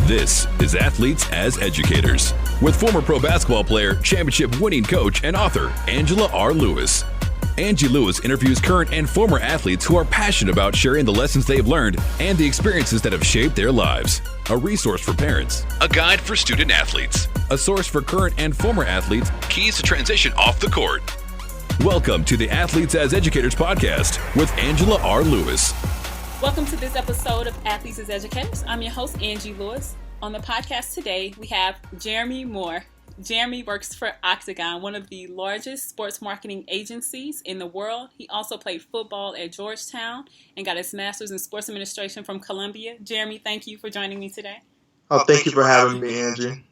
This is Athletes as Educators with former pro basketball player, championship winning coach, and author Angela R. Lewis. Angie Lewis interviews current and former athletes who are passionate about sharing the lessons they've learned and the experiences that have shaped their lives. A resource for parents, a guide for student athletes, a source for current and former athletes, keys to transition off the court. Welcome to the Athletes as Educators podcast with Angela R. Lewis. Welcome to this episode of Athletes as Educators. I'm your host, Angie Lewis. On the podcast today, we have Jeremy Moore. Jeremy works for Octagon, one of the largest sports marketing agencies in the world. He also played football at Georgetown and got his master's in sports administration from Columbia. Jeremy, thank you for joining me today. Oh, thank you for having me, Angie.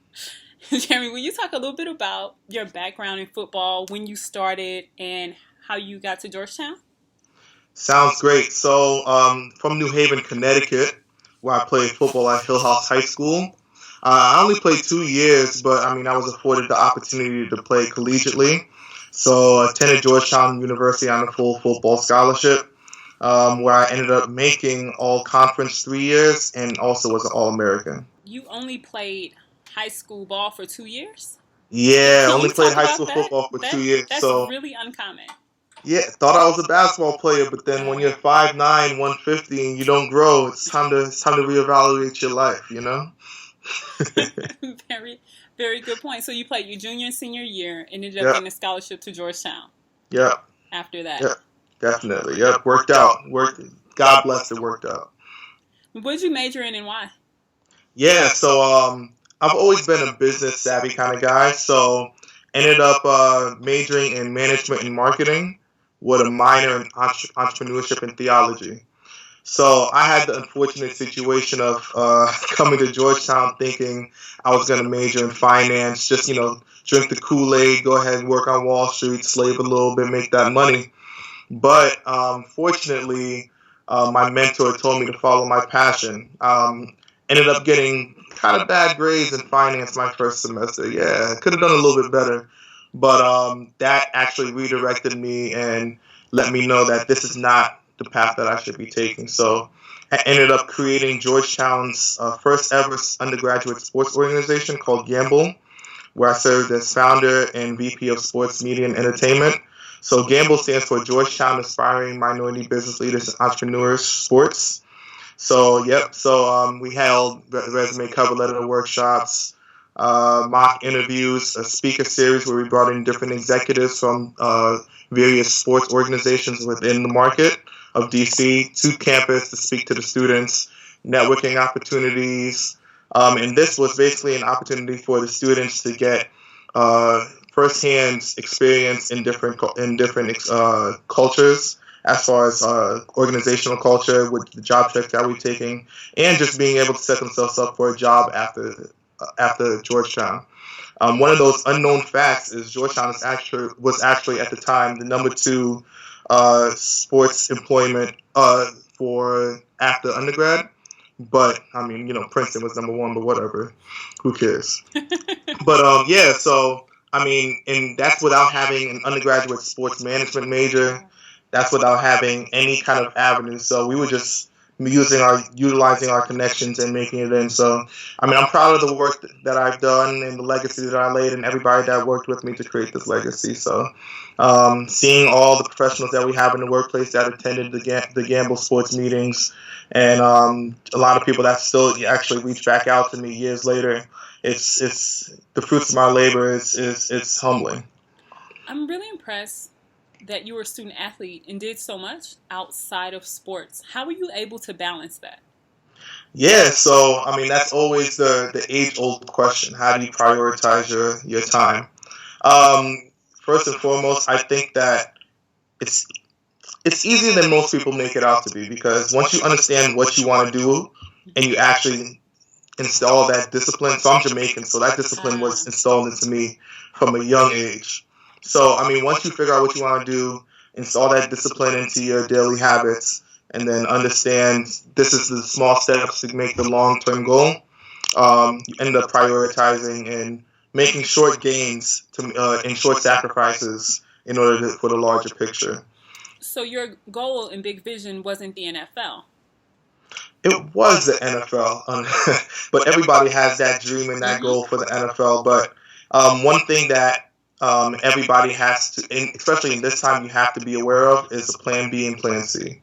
Jeremy, will you talk a little bit about your background in football, when you started, and how you got to Georgetown? Sounds great. So, from New Haven, Connecticut, where I played football at Hill House High School. I only played 2 years, but I was afforded the opportunity to play collegiately. So I attended Georgetown University on a full football scholarship, where I ended up making all-conference 3 years and also was an All-American. You only played high school ball for 2 years? Yeah, only played high school football for 2 years. That's so really uncommon. Yeah, thought I was a basketball player, but then when you're 5'9", 150, and you don't grow, it's time to reevaluate your life, you know? Very, very good point. So you played your junior and senior year and ended up getting a scholarship to Georgetown. Yeah. After that. Yeah, definitely. Yep, worked out. God bless it, worked out. What did you major in and why? Yeah, so I've always been a business savvy kind of guy, so ended up majoring in management and marketing with a minor in entrepreneurship and theology. So I had the unfortunate situation of coming to Georgetown thinking I was going to major in finance, just, drink the Kool-Aid, go ahead and work on Wall Street, slave a little bit, make that money. But fortunately, my mentor told me to follow my passion. Ended up getting kind of bad grades in finance my first semester. Yeah, could have done a little bit better. But that actually redirected me and let me know that this is not the path that I should be taking. So I ended up creating Georgetown's first ever undergraduate sports organization called G.A.M.B.L.E, where I served as founder and VP of Sports Media and Entertainment. So G.A.M.B.L.E stands for Georgetown Aspiring Minority Business Leaders and Entrepreneurs Sports. So, we held resume cover letter workshops, mock interviews, a speaker series where we brought in different executives from various sports organizations within the market of DC to campus to speak to the students, networking opportunities. And this was basically an opportunity for the students to get firsthand experience in different cultures, as far as organizational culture with the job treks that we're taking, and just being able to set themselves up for a job after Georgetown. One of those unknown facts is Georgetown was actually at the time the number 2 sports employment for after undergrad. But Princeton was number 1, but whatever, who cares? But and that's without having an undergraduate sports management major. That's without having any kind of avenue. So we were just utilizing our connections and making it in. So, I'm proud of the work that I've done and the legacy that I laid and everybody that worked with me to create this legacy. So, seeing all the professionals that we have in the workplace that attended the G.A.M.B.L.E sports meetings, and a lot of people that still actually reach back out to me years later, it's the fruits of my labor. It's humbling. I'm really impressed that you were a student athlete and did so much outside of sports. How were you able to balance that? Yeah, so that's always the age-old question. How do you prioritize your time? First and foremost, I think that it's easier than most people make it out to be, because once you understand what you want to do and you actually install that discipline. So I'm Jamaican, so that discipline was installed into me from a young age. So, once you figure out what you want to do, install that discipline into your daily habits, and then understand this is the small steps to make the long-term goal, you end up prioritizing and making short gains and short sacrifices in order for the larger picture. So your goal and big vision wasn't the NFL? It was the NFL, but everybody has that dream and that goal for the NFL. But one thing that everybody has to, and especially in this time, you have to be aware of is a plan B and plan C.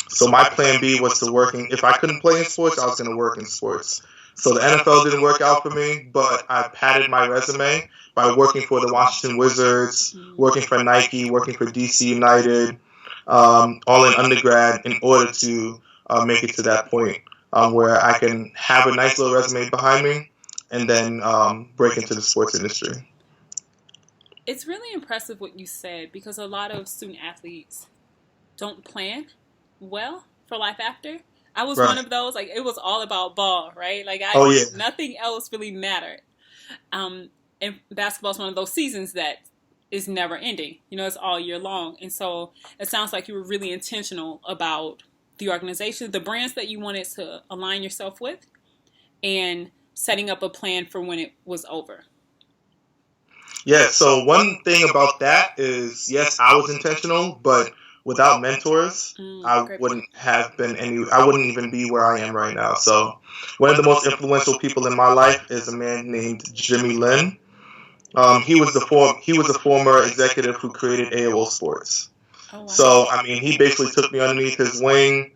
So my plan B was to work if I couldn't play in sports, I was going to work in sports. So the NFL didn't work out for me, but I padded my resume by working for the Washington Wizards, working for Nike, working for DC United, all in undergrad in order to make it to that point where I can have a nice little resume behind me and then break into the sports industry. It's really impressive what you said, because a lot of student athletes don't plan well for life after. I was one of those, like, it was all about ball, right? Like, nothing else really mattered. And basketball is one of those seasons that is never ending. You know, it's all year long. And so it sounds like you were really intentional about the organization, the brands that you wanted to align yourself with, and setting up a plan for when it was over. Yeah, so one thing about that is, yes, I was intentional, but without mentors, I wouldn't even be where I am right now. So one of the most influential people in my life is a man named Jimmy Lin. He was a former executive who created AOL Sports. Oh, wow. So, I mean, he basically took me underneath his wing,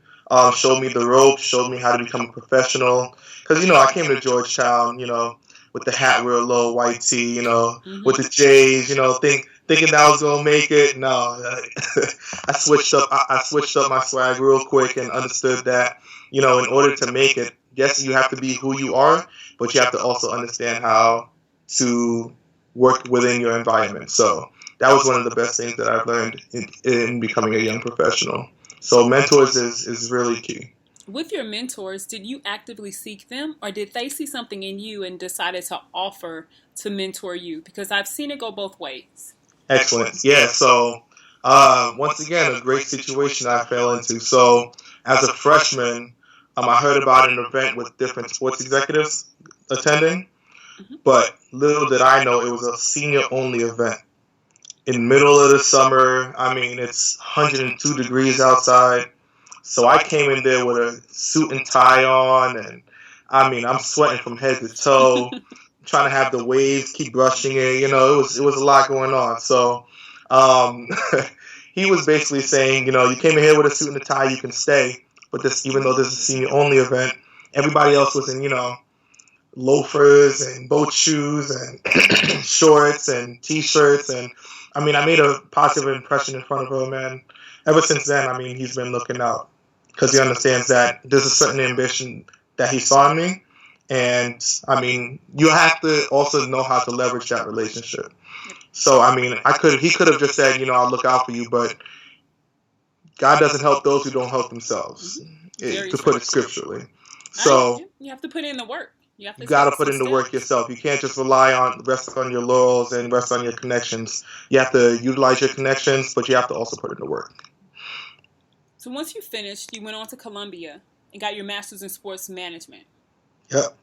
showed me the ropes, showed me how to become a professional. Because, you know, I came to Georgetown, you know, with the hat real low, white tee, you know, with the J's, you know, thinking that I was gonna make it. No, I switched up my swag real quick and understood that, you know, in order to make it, yes, you have to be who you are, but you have to also understand how to work within your environment. So that was one of the best things that I've learned in becoming a young professional. So mentors is really key. With your mentors, did you actively seek them, or did they see something in you and decided to offer to mentor you? Because I've seen it go both ways. Excellent. Yeah, so once again, a great situation I fell into. So as a freshman, I heard about an event with different sports executives attending, but little did I know it was a senior-only event. In the middle of the summer, I mean, it's 102 degrees outside. So I came in there with a suit and tie on, and I mean, I'm sweating from head to toe, trying to have the waves keep brushing in. You know, it was a lot going on. So he was basically saying, you know, you came in here with a suit and a tie, you can stay. But even though this is a senior-only event, everybody else was in, you know, loafers and boat shoes and shorts and T-shirts. And, I mean, I made a positive impression in front of him, and ever since then, I mean, he's been looking out. Because he understands that there's a certain ambition that he saw in me. And, I mean, you have to also know how to leverage that relationship. So, I mean, he could have just said, you know, I'll look out for you, but God doesn't help those who don't help themselves, to put it scripturally. So you have to put in the work. You got to put in the work yourself. You can't just rest on your laurels and rest on your connections. You have to utilize your connections, but you have to also put in the work. So once you finished, you went on to Columbia and got your master's in sports management. Yep.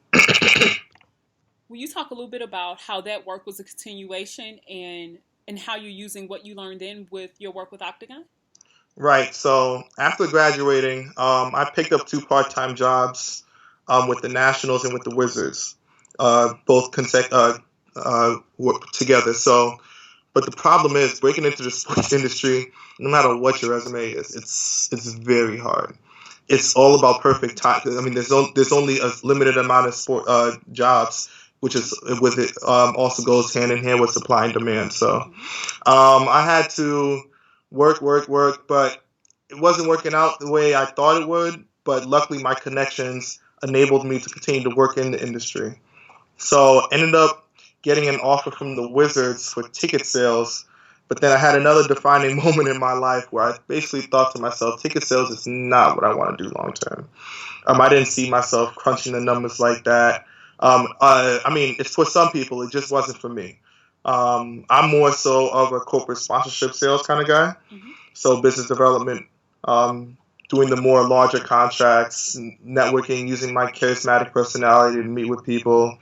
Will you talk a little bit about how that work was a continuation and how you're using what you learned then with your work with Octagon? Right. So after graduating, I picked up 2 part-time jobs with the Nationals and with the Wizards, both work together. So, but the problem is breaking into the sports industry. No matter what your resume is, it's very hard. It's all about perfect time. I mean, there's only a limited amount of sport jobs, which is with it also goes hand in hand with supply and demand. So I had to work, but it wasn't working out the way I thought it would. But luckily, my connections enabled me to continue to work in the industry. So ended up getting an offer from the Wizards for ticket sales. But then I had another defining moment in my life where I basically thought to myself, ticket sales is not what I want to do long term. I didn't see myself crunching the numbers like that. I mean, it's for some people, it just wasn't for me. I'm more so of a corporate sponsorship sales kind of guy. So business development, doing the more larger contracts, networking, using my charismatic personality to meet with people,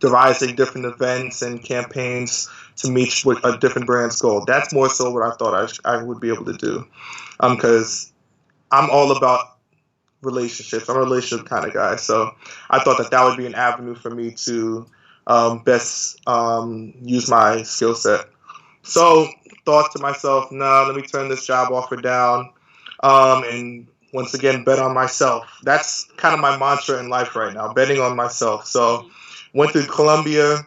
devising different events and campaigns to meet with a different brand's goal. That's more so what I thought I would be able to do. Because I'm all about relationships. I'm a relationship kind of guy, so I thought that would be an avenue for me to best use my skill set. So thought to myself, no, let me turn this job offer down, and once again bet on myself. That's kind of my mantra in life right now, betting on myself. So went through Columbia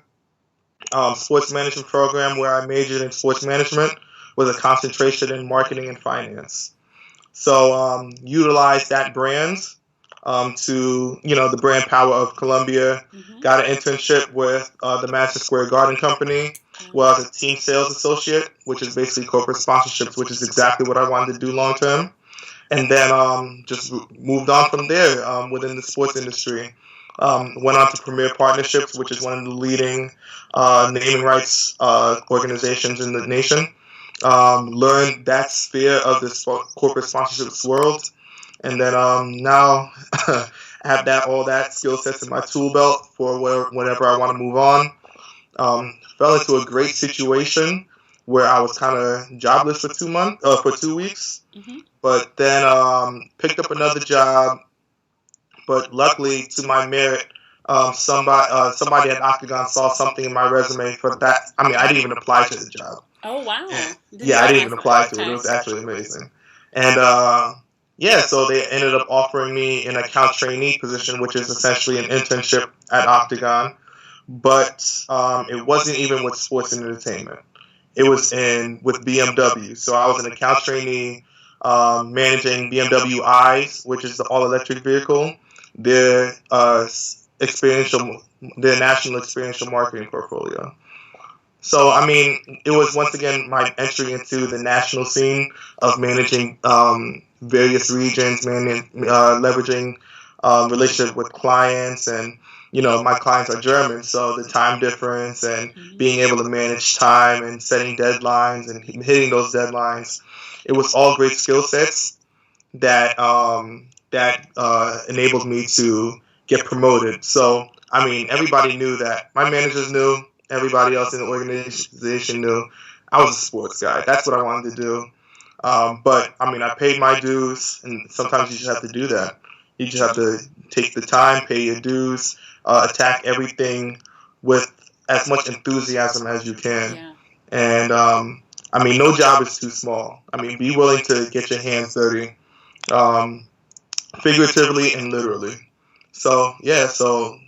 sports management program where I majored in sports management with a concentration in marketing and finance. So utilized that brand to, the brand power of Columbia. Got an internship with the Madison Square Garden Company, where I was a team sales associate, which is basically corporate sponsorships, which is exactly what I wanted to do long term. And then just moved on from there within the sports industry. Went on to Premier Partnerships, which is one of the leading naming rights organizations in the nation. Learned that sphere of the corporate sponsorships world, and then now have all that skill sets in my tool belt for whenever I want to move on. Fell into a great situation where I was kind of jobless for 2 weeks, but then picked up another job. But luckily, to my merit, somebody at Octagon saw something in my resume for that. I mean, I didn't even apply to the job. Oh, wow. I didn't even apply to it. It was actually amazing. And so they ended up offering me an account trainee position, which is essentially an internship at Octagon. But it wasn't even with sports and entertainment. It was with BMW. So I was an account trainee managing BMW I's, which is the all-electric vehicle, their national experiential marketing portfolio. So, I mean, it was once again my entry into the national scene of managing various regions, leveraging relationship with clients, and my clients are German, so the time difference and being able to manage time and setting deadlines and hitting those deadlines. It was all great skill sets that enabled me to get promoted. So, I mean, everybody knew that. My managers knew. Everybody else in the organization knew I was a sports guy. That's what I wanted to do. But, I mean, I paid my dues, and sometimes you just have to do that. You just have to take the time, pay your dues, attack everything with as much enthusiasm as you can. Yeah. And, I mean, no job is too small. I mean, be willing to get your hands dirty, figuratively and literally. So,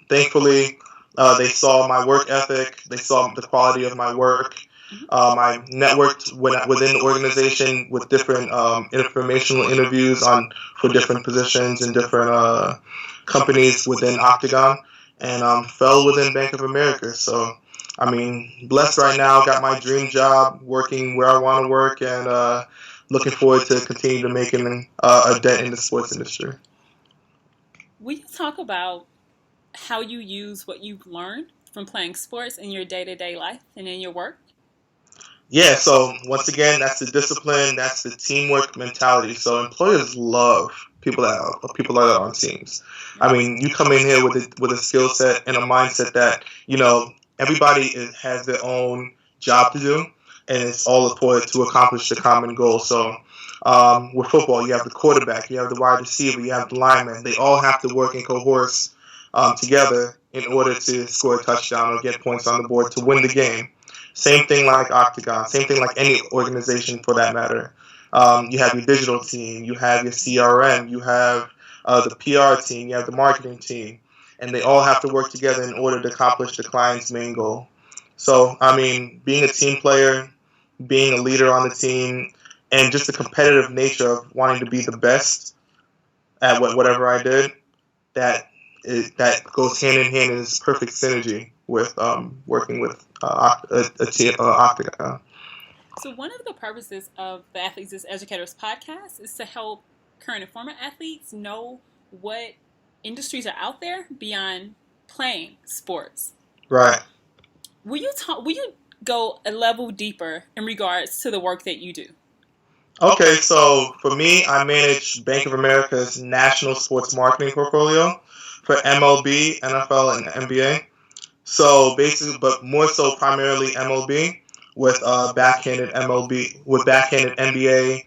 thankfully, they saw my work ethic. They saw the quality of my work. I networked within the organization with different informational interviews for different positions in different companies within Octagon, and fell within Bank of America. So, I mean, blessed right now. Got my dream job, working where I want to work, and looking forward to continue to making a dent in the sports industry. Will you talk about how you use what you've learned from playing sports in your day-to-day life and in your work? Yeah, so once again, that's the discipline, that's the teamwork mentality. So employers love people that are on teams. I mean, you come in here with a skill set and a mindset that, everybody has their own job to do, and it's all important to accomplish the common goal. So with football, you have the quarterback, you have the wide receiver, you have the lineman. They all have to work in cohorts together in order to score a touchdown or get points on the board to win the game. Same thing like Octagon, same thing like any organization for that matter. You have your digital team, you have your CRM, you have the PR team, you have the marketing team, and they all have to work together in order to accomplish the client's main goal. So, I mean, being a team player, being a leader on the team, and just the competitive nature of wanting to be the best at whatever I did, that goes hand in hand in this perfect synergy with working with Octagon. So one of the purposes of the Athletes as Educators podcast is to help current and former athletes know what industries are out there beyond playing sports. Right. Will you go a level deeper in regards to the work that you do? Okay, so for me, I manage Bank of America's national sports marketing portfolio for MLB, NFL, and NBA. So basically, but more so primarily MLB with backhanded NBA,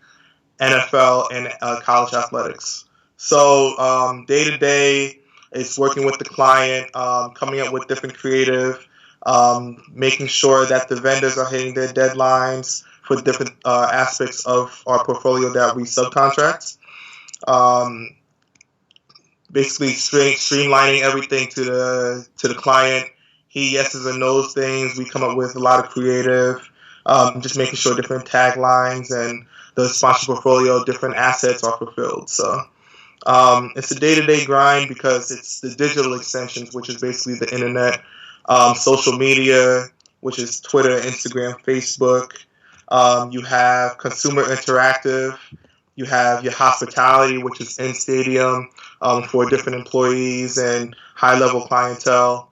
NFL, and college athletics. So day to day, it's working with the client, coming up with different creative, making sure that the vendors are hitting their deadlines for different aspects of our portfolio that we subcontract. Um, Basically, streamlining everything to the client. He yeses and knows things. We come up with a lot of creative, just making sure different taglines and the sponsor portfolio, different assets are fulfilled. So it's a day-to-day grind because it's the digital extensions, which is basically the internet, social media, which is Twitter, Instagram, Facebook. You have consumer interactive. You have your hospitality, which is in stadium for different employees and high-level clientele.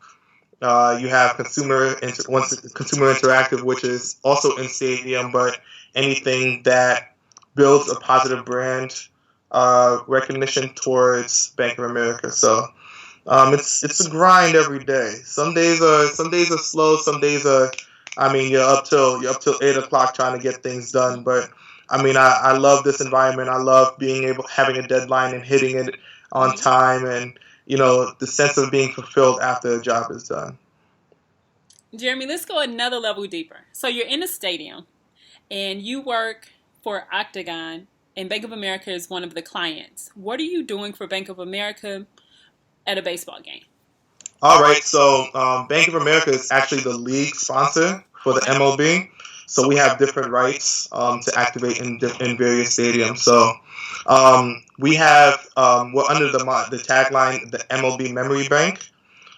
You have consumer interactive, which is also in stadium, but anything that builds a positive brand recognition towards Bank of America. So it's a grind every day. Some days are slow. Some days are, I mean, you're up till 8 o'clock trying to get things done. But I mean, I love this environment. I love having a deadline and hitting it on time, and the sense of being fulfilled after a job is done. Jeremy, let's go another level deeper. So you're in a stadium, and you work for Octagon, and Bank of America is one of the clients. What are you doing for Bank of America at a baseball game? All right, so Bank of America is actually the league sponsor for the MLB. So we have different rights to activate in various stadiums. So we have, we're under the tagline, the MLB Memory Bank,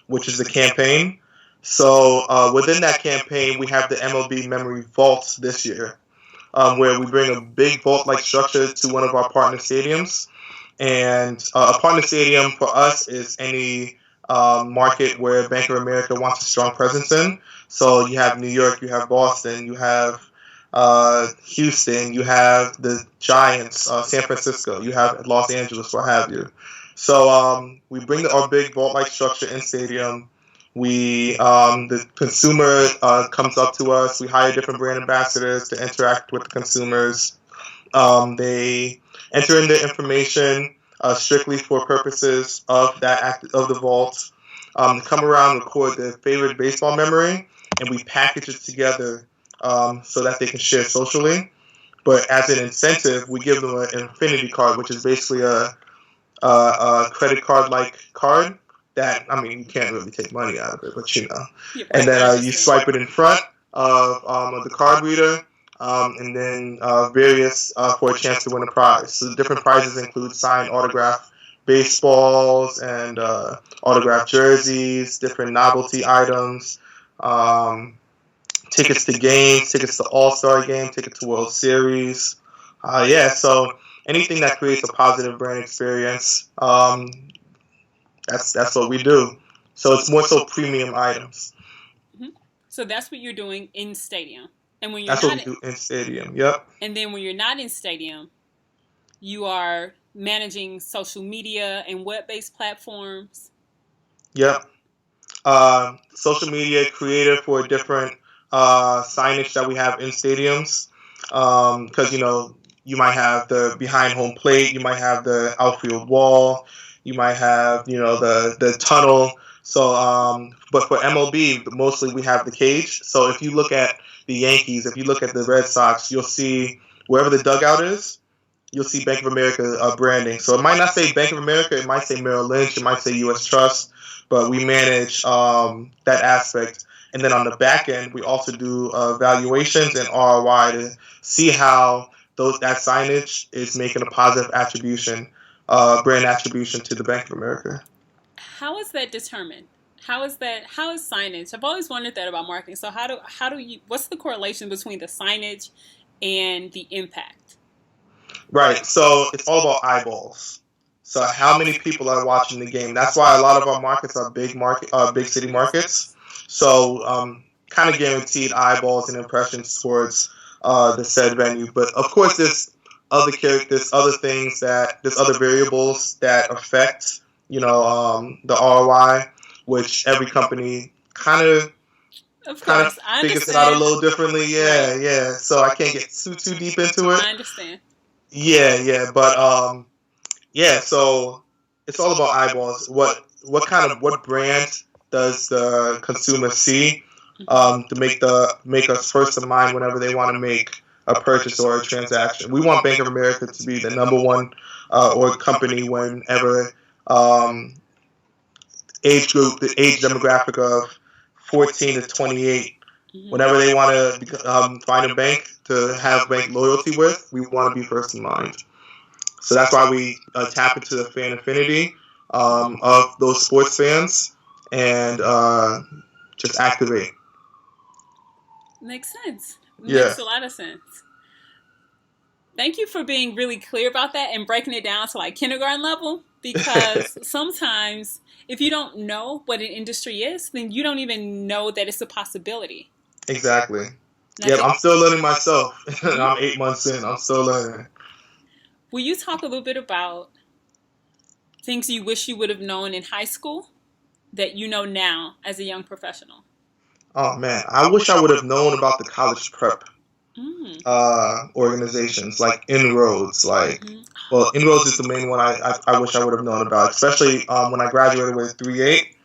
which is the campaign. So within that campaign, we have the MLB Memory Vaults this year, where we bring a big vault-like structure to one of our partner stadiums. And a partner stadium for us is any market where Bank of America wants a strong presence in. So you have New York, you have Boston, you have Houston, you have the Giants, San Francisco, you have Los Angeles, what have you. So we bring our big vault-like structure in stadium. The consumer comes up to us. We hire different brand ambassadors to interact with the consumers. They enter in their information strictly for purposes of of the vault. Come around, record their favorite baseball memory, and we package it together so that they can share socially. But as an incentive, we give them an infinity card, which is basically a credit card-like card that, I mean, you can't really take money out of it, but And then you swipe it in front of the card reader, and then various for a chance to win a prize. So the different prizes include signed autographed baseballs and autographed jerseys, different novelty items, tickets to games, tickets to All-Star Game, tickets to World Series. So anything that creates a positive brand experience, that's what we do. So it's more so premium items. Mm-hmm. So that's what you're doing in stadium. And when that's what we do in stadium, yep. And then when you're not in stadium, you are managing social media and web-based platforms. Yep. Social media, creative for different signage that we have in stadiums. Because, you might have the behind home plate, you might have the outfield wall, you might have, the tunnel. So, but for MLB, mostly we have the cage. So if you look at the Yankees, if you look at the Red Sox, you'll see wherever the dugout is, you'll see Bank of America branding. So it might not say Bank of America, it might say Merrill Lynch, it might say U.S. Trust, but we manage that aspect. And then on the back end, we also do valuations and ROI to see how that signage is making a positive attribution, brand attribution to the Bank of America. How is that determined? How is signage? I've always wondered that about marketing. So what's the correlation between the signage and the impact? Right. So it's all about eyeballs. So how many people are watching the game? That's why a lot of our markets are big city markets. So kind of guaranteed eyeballs and impressions towards the said venue. But of course, there's other variables that affect, the ROI, which every company kind of figures it out a little differently. Yeah. So I can't get too deep into it. I understand. Yeah. But yeah, so it's all about eyeballs. What brand does the consumer see to make us first in mind whenever they want to make a purchase or a transaction? We want Bank of America to be the number one or company whenever um, the age demographic of 14 to 28. Whenever they want to find a bank to have bank loyalty with, we want to be first in mind. So that's why we tap into the fan affinity of those sports fans and just activate. Makes sense. Yeah. Makes a lot of sense. Thank you for being really clear about that and breaking it down to like kindergarten level, because sometimes if you don't know what an industry is, then you don't even know that it's a possibility. Exactly. Yep, I'm still learning myself. I'm 8 months in. I'm still learning. Will you talk a little bit about things you wish you would have known in high school that you know now as a young professional? Oh, man. I wish I would have known about the college prep organizations, like Inroads. Well, Inroads is the main one I wish I would have known about, especially when I graduated with 3.8.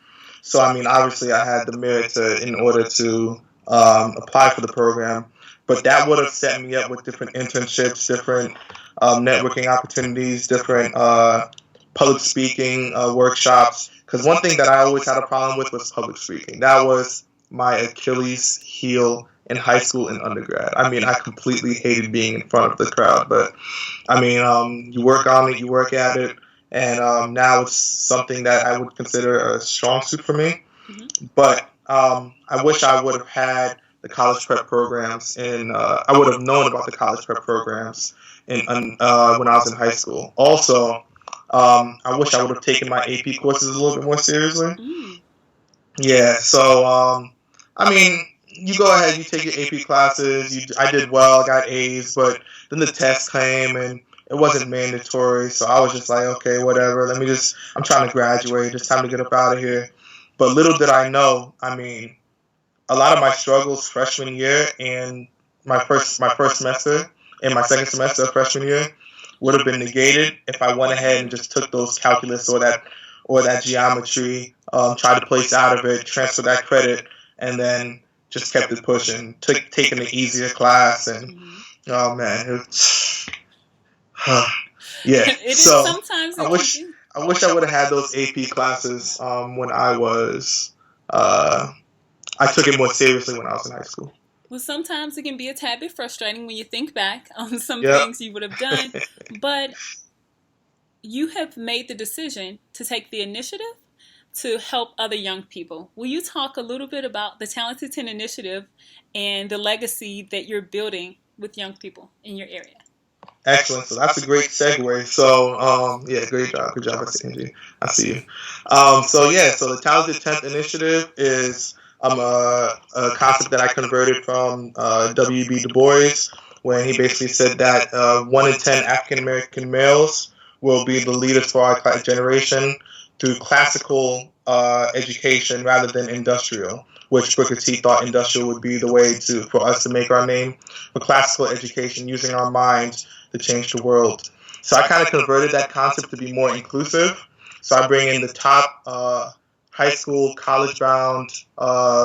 So, I mean, obviously I had the merit in order to apply for the program. But that would have set me up with different internships, different networking opportunities, different public speaking workshops. Because one thing that I always had a problem with was public speaking. That was my Achilles heel in high school and undergrad. I mean, I completely hated being in front of the crowd. But, I mean, you work on it, you work at it. And now it's something that I would consider a strong suit for me. But I wish I would have had the college prep programs, and I would have known about the college prep programs when I was in high school. Also, I wish I would have taken my AP courses a little bit more seriously. Yeah, so, I mean, you go ahead, you take your AP classes. I did well, I got A's, but then the test came, and it wasn't mandatory, so I was just like, okay, whatever. I'm trying to graduate. It's time to get up out of here. But little did I know, I mean, a lot of my struggles freshman year and my first semester and my second semester of freshman year would have been negated if I went ahead and just took those calculus or that geometry, tried to place out of it, transfer that credit, and then just kept it pushing, taking the easier class, and oh man, yeah. So I wish I would have had those AP classes when I was. I took it more seriously when I was in high school. Well, sometimes it can be a tad bit frustrating when you think back on some things you would have done, but you have made the decision to take the initiative to help other young people. Will you talk a little bit about the Talented 10 initiative and the legacy that you're building with young people in your area? Excellent. So that's a great segue. So, great job. Good job, Angie. I see you. So the Talented 10th initiative is a concept that I converted from W.B. Du Bois, when he basically said that 1 in 10 African American males will be the leaders for our generation through classical education rather than industrial, which Booker T thought industrial would be the way for us to make our name, for classical education, using our minds to change the world. So I kind of converted that concept to be more inclusive. So I bring in the top high school, college-bound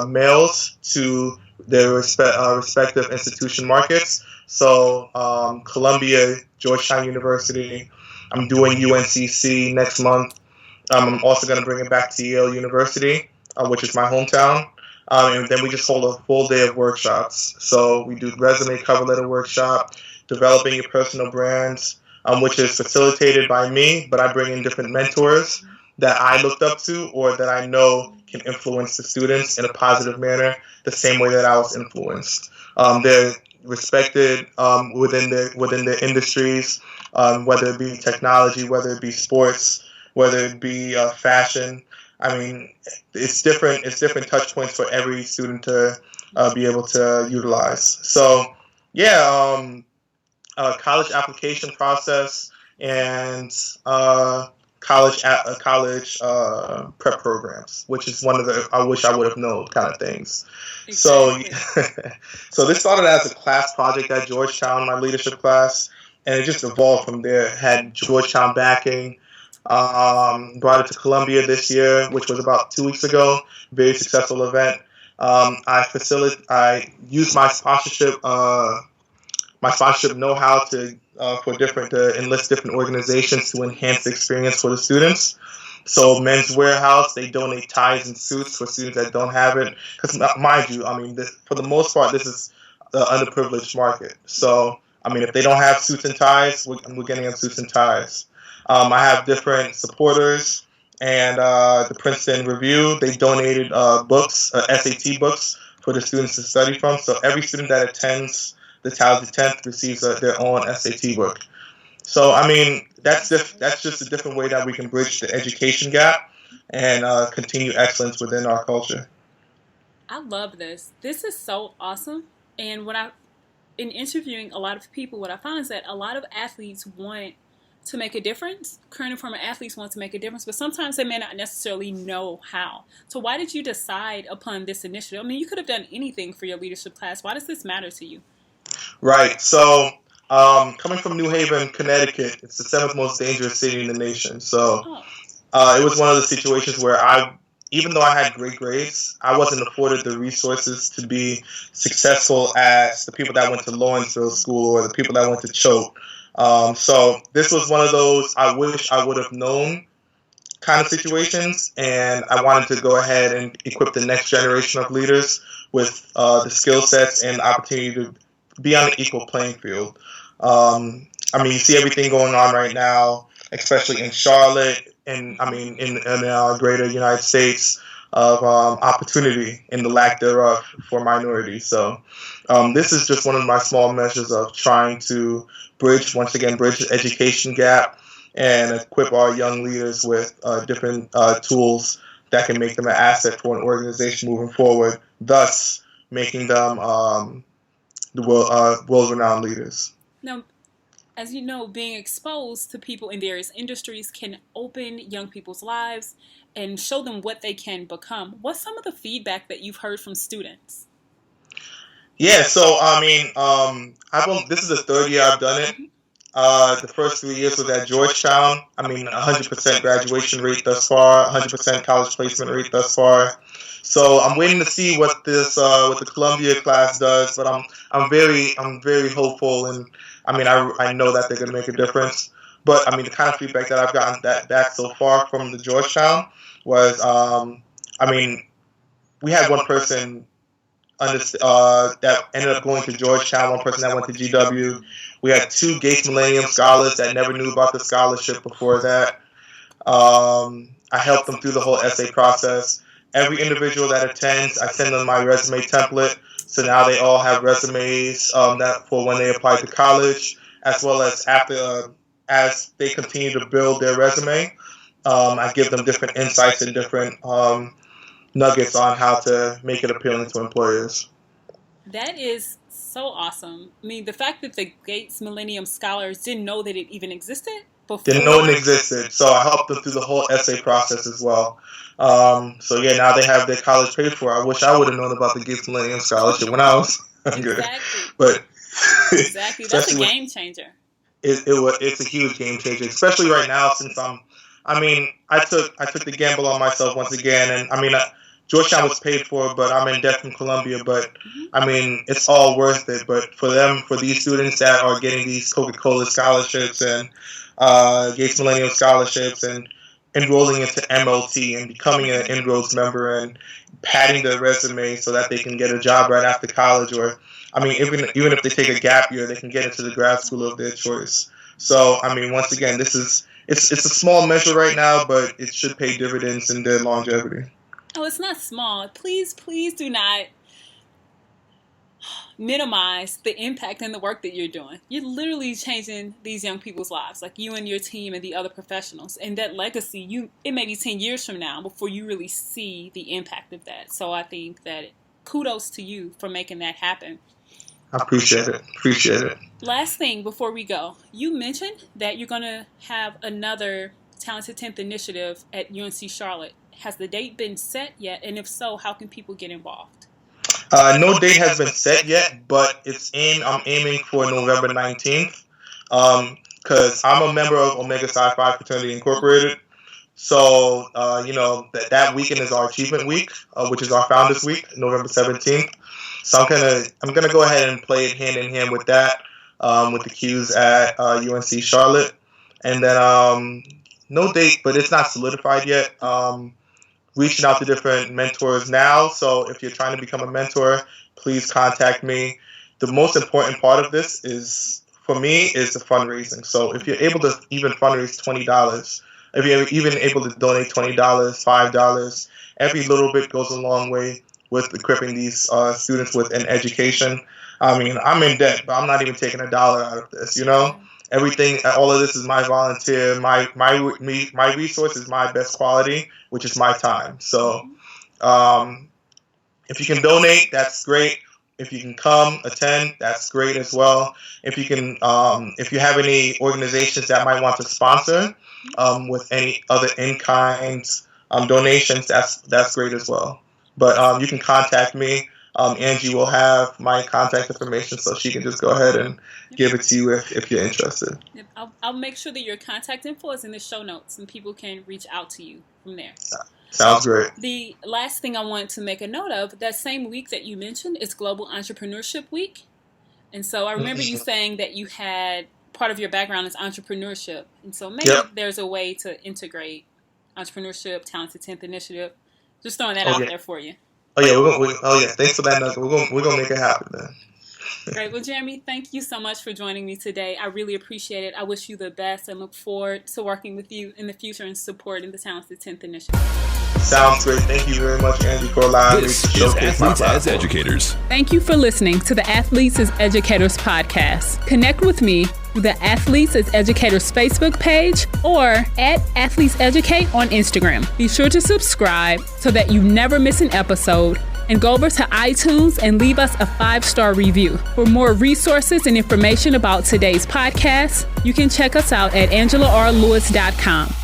males to their respective institution markets. So Columbia, Georgetown University. I'm doing UNCC next month. I'm also going to bring it back to Yale University, which is my hometown. And then we just hold a full day of workshops. So we do resume cover letter workshop, developing your personal brands, which is facilitated by me, but I bring in different mentors that I looked up to or that I know can influence the students in a positive manner, the same way that I was influenced. They're respected within their industries, whether it be technology, whether it be sports, whether it be fashion. I mean, it's different touch points for every student to be able to utilize. So, college application process and college prep programs, which is one of the I wish I would have known kind of things. Exactly. So this started as a class project at Georgetown, my leadership class. and it just evolved from there. Had Georgetown backing. Brought it to Columbia this year, which was about 2 weeks ago. Very successful event. I used my sponsorship know-how to enlist different organizations to enhance the experience for the students. So Men's Warehouse, they donate ties and suits for students that don't have it. Because mind you, for the most part, this is the underprivileged market. So if they don't have suits and ties, we're getting them suits and ties. I have different supporters, and the Princeton Review, they donated books, SAT books, for the students to study from. So every student that attends the Talented 10th receives their own SAT book. So, that's just a different way that we can bridge the education gap and continue excellence within our culture. I love this. This is so awesome. And in interviewing a lot of people, what I found is that a lot of athletes want to make a difference. Current and former athletes want to make a difference, but sometimes they may not necessarily know how. So why did you decide upon this initiative? You could have done anything for your leadership class. Why does this matter to you? Right. So coming from New Haven, Connecticut, it's the 7th most dangerous city in the nation. So it was one of the situations where even though I had great grades, I wasn't afforded the resources to be successful as the people that went to Lawrenceville School or the people that went to Choate. So this was one of those I wish I would have known kind of situations, and I wanted to go ahead and equip the next generation of leaders with the skill sets and opportunity to be on an equal playing field. You see everything going on right now, especially in Charlotte and in our greater United States, of opportunity and the lack thereof for minorities. So this is just one of my small measures of trying to bridge the education gap and equip our young leaders with different tools that can make them an asset for an organization moving forward, thus making them world-renowned leaders. Now, as you know, being exposed to people in various industries can open young people's lives and show them what they can become. What's some of the feedback that you've heard from students? Yeah, so this is the 3rd year I've done it. The first 3 years was at Georgetown. 100% graduation rate thus far, 100% college placement rate thus far. So I'm waiting to see what the Columbia class does, but I'm very hopeful, and I know that they're going to make a difference. But the kind of feedback that I've gotten back so far from the Georgetown was, we had one person that ended up going to Georgetown, one person that went to GW. We had 2 Gates Millennium Scholars that never knew about the scholarship before that. I helped them through the whole essay process. Every individual that attends, I send them my resume template. So now they all have resumes that for when they apply to college, as well as as they continue to build their resume. I give them different insights and different nuggets on how to make it appealing to employers. That is so awesome. The fact that the Gates Millennium Scholars didn't know that it even existed before. Didn't know it existed, so I helped them through the whole essay process as well. Now they have their college paid for. I wish I would have known about the Gates Millennium Scholarship when I was younger. Exactly. But exactly, that's a game changer. It's a huge game changer, especially right now since I took the gamble on myself once again, and Georgetown was paid for, but I'm in debt from Columbia, but it's all worth it. But for these students that are getting these Coca-Cola scholarships and Gates Millennium Scholarships and enrolling into M.L.T. and becoming an Inroads member and padding their resume so that they can get a job right after college, or even if they take a gap year, they can get into the grad school of their choice. So once again, it's a small measure right now, but it should pay dividends in their longevity. Oh, it's not small. Please do not minimize the impact and the work that you're doing. You're literally changing these young people's lives, like you and your team and the other professionals. And that legacy, it may be 10 years from now before you really see the impact of that. So I think that kudos to you for making that happen. I appreciate it. Last thing before we go, you mentioned that you're going to have another Talented 10th initiative at UNC Charlotte. Has the date been set yet? And if so, how can people get involved? No date has been set yet, but I'm aiming for November 19th. because I'm a member of Omega Psi Phi Fraternity Incorporated. So, that weekend is our Achievement Week, which is our Founders Week, November 17th. So I'm gonna go ahead and play it hand in hand with that, with the Qs at UNC Charlotte, and then no date, but it's not solidified yet. Reaching out to different mentors now. So if you're trying to become a mentor, please contact me. The most important part of this is the fundraising. So if you're able to even fundraise $20, if you're even able to donate $20, $5, every little bit goes a long way with equipping these students with an education. I mean, I'm in debt, but I'm not even taking $1 out of this, Everything, all of this is my volunteer. My resource is my best quality, which is my time. So if you can donate, that's great. If you can come, attend, that's great as well. If you can, if you have any organizations that might want to sponsor with any other in-kind donations, that's great as well. But you can contact me. Angie will have my contact information, so she can just go ahead and give it to you if you're interested. I'll make sure that your contact info is in the show notes, and people can reach out to you from there. Sounds great. The last thing I wanted to make a note of, that same week that you mentioned is Global Entrepreneurship Week. And so I remember you saying that you had part of your background is entrepreneurship. And so maybe there's a way to integrate entrepreneurship, Talented 10th Initiative. Just throwing that out there for you. Oh yeah, thanks for that nugget. We're gonna make it happen then. Great. Well, Jeremy, thank you so much for joining me today. I really appreciate it. I wish you the best and look forward to working with you in the future and supporting the Talented 10th Initiative. Sounds great. Thank you very much, Angie, for allowing me to showcase my Athletes as Educators. Thank you for listening to the Athletes as Educators podcast. Connect with me through the Athletes as Educators Facebook page or at Athletes Educate on Instagram. Be sure to subscribe so that you never miss an episode, and go over to iTunes and leave us a 5-star review. For more resources and information about today's podcast, you can check us out at AngelaRLewis.com.